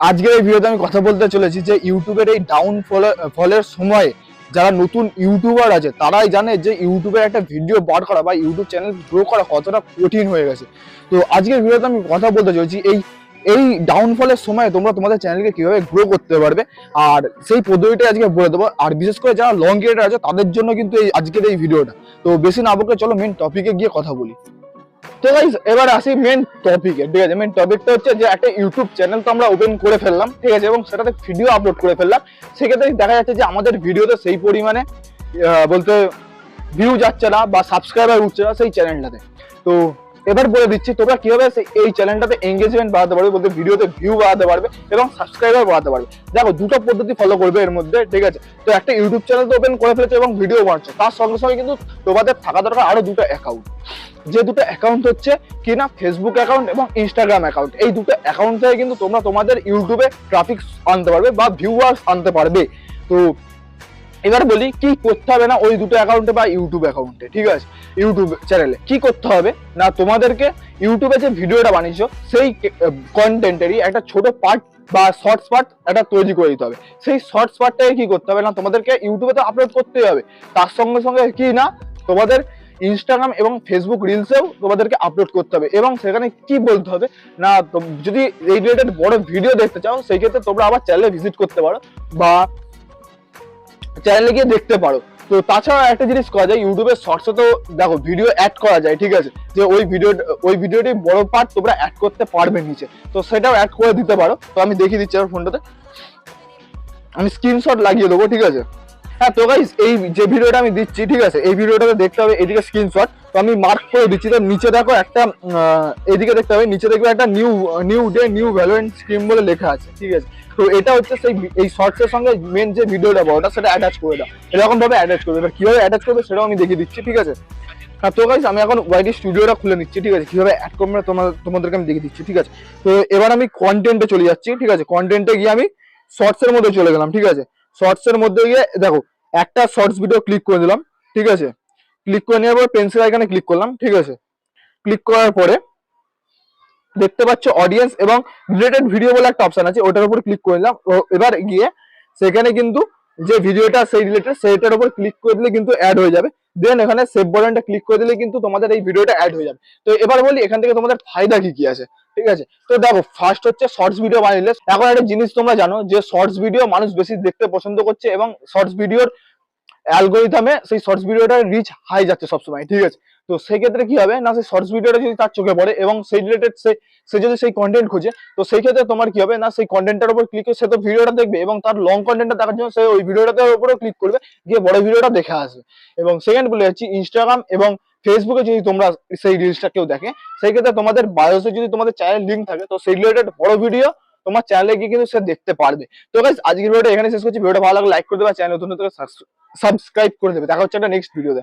আজকের এই ভিডিওতে আমি কথা বলতে চলেছি যে ইউটিউবের এই ফলের সময়ে যারা নতুন ইউটিউবার আছে তারাই জানে যে ইউটিউবের একটা ভিডিও বার করা বা ইউটিউব চ্যানেল গ্রো করা কতটা কঠিন হয়ে গেছে। তো আজকের ভিডিওতে আমি কথা বলতে চলেছি এই এই ডাউনফলের সময় তোমরা তোমাদের চ্যানেলকে কিভাবে গ্রো করতে পারবে, আর সেই পদ্ধতিটা আজকে বলে দেবো। আর বিশেষ করে যারা লং ক্রিয়েটার আছে তাদের জন্য কিন্তু এই আজকের এই ভিডিওটা। তো বেশি না বকে চলো মেন টপিকে গিয়ে কথা বলি। তো গাইস এবার আসি মেন টপিকে। ঠিক আছে, মেন টপিকটা হচ্ছে যে একটা ইউটিউব চ্যানেল তো আমরা ওপেন করে ফেললাম, ঠিক আছে, এবং সেটাতে ভিডিও আপলোড করে ফেললাম। সেক্ষেত্রে দেখা যাচ্ছে যে আমাদের ভিডিওতে সেই পরিমাণে বলতে ভিউ যাচ্ছে না বা সাবস্ক্রাইবার উঠছে না সেই চ্যানেলটাতে। তো এবার বলে দিচ্ছি তোমরা কিভাবে এই চ্যানেলটাতে এঙ্গেজমেন্ট বাড়াতে পারবে, বলতে ভিডিওতে ভিউ বাড়াতে পারবে এবং সাবস্ক্রাইবার বাড়াতে পারবে। দেখো দুটো পদ্ধতি ফলো করবে এর মধ্যে, ঠিক আছে। তো একটা ইউটিউব চ্যানেল তো ওপেন করে ফেলেছে এবং ভিডিও বানাচ্ছে, তার সঙ্গে সঙ্গে কিন্তু তোমাদের থাকা দরকার আরো দুটো অ্যাকাউন্ট। যে দুটো অ্যাকাউন্ট হচ্ছে কি না, ফেসবুক অ্যাকাউন্ট এবং ইনস্টাগ্রাম অ্যাকাউন্ট। এই দুটো অ্যাকাউন্ট থেকে কিন্তু তোমরা তোমাদের ইউটিউবে ট্রাফিক আনতে পারবে বা ভিউয়ার্স আনতে পারবে। তো এবার বলি কি করতে হবে না ওই দুটো অ্যাকাউন্টে বা ইউটিউব অ্যাকাউন্টে, ঠিক আছে। ইউটিউব চ্যানেলে কি করতে হবে না, তোমাদেরকে ইউটিউবে যে ভিডিওটা বানিয়েছো সেই কন্টেন্টেরই একটা ছোট পার্ট বা শর্টস পার্ট একটা তৈরি করে দিতে হবে। সেই শর্টস পার্টটাকে কি করতে হবে না, তোমাদেরকে ইউটিউবে তো আপলোড করতেই হবে, তার সঙ্গে সঙ্গে কি না তোমাদের ইনস্টাগ্রাম এবং ফেসবুক রিলসেও তোমাদেরকে আপলোড করতে হবে। এবং সেখানে কি বলতে হবে না, যদি এই রিলেটেড বড় ভিডিও দেখতে চাও সেই ক্ষেত্রে তোমরা আবার চ্যানেলে ভিজিট করতে পারো বা চ্যানেলে গিয়ে দেখতে পারো। তো তাছাড়া একটা জিনিস করা যায়, ইউটিউবের শর্টসে তো দেখো ভিডিও অ্যাড করা যায়, ঠিক আছে, যে ওই ভিডিওটি বড় পার্ট তোমরা অ্যাড করতে পারবে নিচে, তো সেটাও অ্যাড করে দিতে পারো। তো আমি দেখিয়ে দিচ্ছি আমার ফোনটাতে, আমি স্ক্রিনশট লাগিয়ে দেবো, ঠিক আছে। হ্যাঁ, তো গাইস এই যে ভিডিওটা আমি দিচ্ছি, ঠিক আছে, এই ভিডিওটাতে দেখতে হবে এদিকে স্ক্রিনশট, তো আমি মার্ক করে দিচ্ছি। তো নিচে দেখো একটা এদিকে দেখতে হবে, নিচে দেখবে একটা new day new Valorant scream বলে লেখা আছে, ঠিক আছে। তো এটা হচ্ছে সেই এই শর্টসের সঙ্গে মেন যে ভিডিওটা বড়টা সেটা অ্যাটাচ করে দাও, এরকম ভাবে অ্যাটাচ করবে। এবার কিভাবে অ্যাটাচ করবে সেটাও আমি দেখিয়ে দিচ্ছি, ঠিক আছে। হ্যাঁ, তো গাইস আমি এখন ওয়াইটি স্টুডিওটা খুলে নিচ্ছি, ঠিক আছে, কিভাবে অ্যাড করবে তোমাদেরকে আমি দেখিয়ে দিচ্ছি, ঠিক আছে। তো এবার আমি কন্টেন্টে চলে যাচ্ছি, ঠিক আছে। কন্টেন্টে গিয়ে আমি শর্টস এর মধ্যে চলে গেলাম, ঠিক আছে। শর্টস এর মধ্যে গিয়ে দেখো একটা শর্টস ভিডিও ক্লিক করে দিলাম, ঠিক আছে। ক্লিক করে নেওয়ার পর পেন্সিল আইকনে ক্লিক করলাম, ঠিক আছে। ক্লিক করার পরে দেখতে পাচ্ছ অডিয়েন্স এবং রিলেটেড ভিডিও বলে একটা অপশন আছে, ওটার উপর ক্লিক করে নিলাম। এবার গিয়ে সেখানে কিন্তু যে ভিডিওটা সেই রিলেটেড সেইটার উপর ক্লিক করে দিলে কিন্তু অ্যাড হয়ে যাবে। দেন এখানে সেভ বাটনটা ক্লিক করে দিলে কিন্তু তোমাদের এই ভিডিওটা অ্যাড হয়ে যাবে। তো এবার বলি এখান থেকে তোমাদের ফায়দা কি কি আছে, ঠিক আছে। তো দেখো ফার্স্ট হচ্ছে শর্টস ভিডিও বানাইলে এখন একটা জিনিস তোমরা জানো যে শর্টস ভিডিও মানুষ বেশি দেখতে পছন্দ করছে এবং শর্টস ভিডিওর অ্যালগোরিদমে সেই শর্টস ভিডিওটার রিচ হাই যাচ্ছে সবসময়, ঠিক আছে। তো সেই ক্ষেত্রে কি হবে না, সেই শর্টস ভিডিওটা যদি তার চোখে পড়ে এবং সেই রিলেটেড সে যদি সেই কন্টেন্ট খোঁজে, তো সেই ক্ষেত্রে তোমার কি হবে না, সেই কন্টেন্টের উপর ক্লিক করে সে তো ভিডিওটা দেখবে এবং তার লং কন্টেন্টটা দেখার জন্য সে ওই ভিডিওটার উপরেও ক্লিক করবে, গিয়ে বড় ভিডিওটা দেখে আসবে। এবং সেকেন্ড বলে যাচ্ছি ইনস্টাগ্রাম এবং ফেসবুকে যদি তোমরা সেই রিলসটা কেউ দেখে, সেই ক্ষেত্রে তোমাদের বায়োসে যদি তোমাদের চ্যানেল লিঙ্ক থাকে তো সেই রিলেটেড বড় ভিডিও তোমার চ্যানেলে গিয়ে কিন্তু সে দেখতে পারবে। তো গাইস আজকের ভিডিওটা এখানে শেষ করছি। ভিডিওটা ভালো লাগলে লাইক করে দেবে, চ্যানেল নতুন হলে সাবস্ক্রাইব করে দেবে। দেখা হচ্ছে একটা নেক্সট ভিডিওতে।